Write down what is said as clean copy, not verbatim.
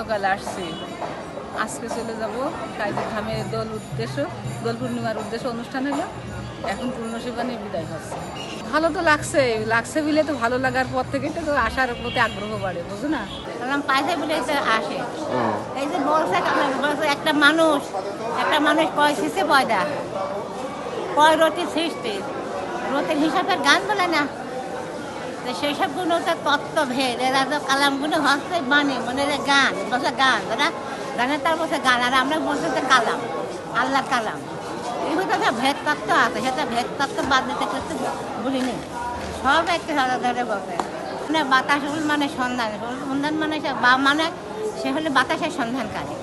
গতকাল আসছি, আজকে চলে যাব কাজের ধামে দোল পূর্ণিমার উদ্দেশ্য অনুষ্ঠান হলো, এখন পূর্ণসেবা নিয়ে বিদায় হচ্ছে। ভালো তো লাগছে বলে তো ভালো লাগার পর থেকে তো আসার প্রতি আগ্রহ বাড়ে, বুঝো না? পাইছে বলে আসে। এই যে বলছে একটা মানুষ কয় শিশে পয়দা, কয় রতি সৃষ্টি, রতির হিসাবের গান বলে না, তো সেই সবগুলো তো তত্ত্বভেদ, এরা তো কালামগুলো হচ্ছে মানে গান বসে গান, ওরা গানের তার বসে গান, আর আমরা বলছি যে কালাম, আল্লাহ কালাম। এই হচ্ছে ভেদ তত্ত্ব আছে, সেটা ভেদ তত্ত্ব বাদ দিতে করতে বলিনি, সব একটা ধরে ধরে বসে। মানে বাতাস মানে সন্ধান, সন্ধান মানে সে হলে বাতাসের সন্ধানকারী।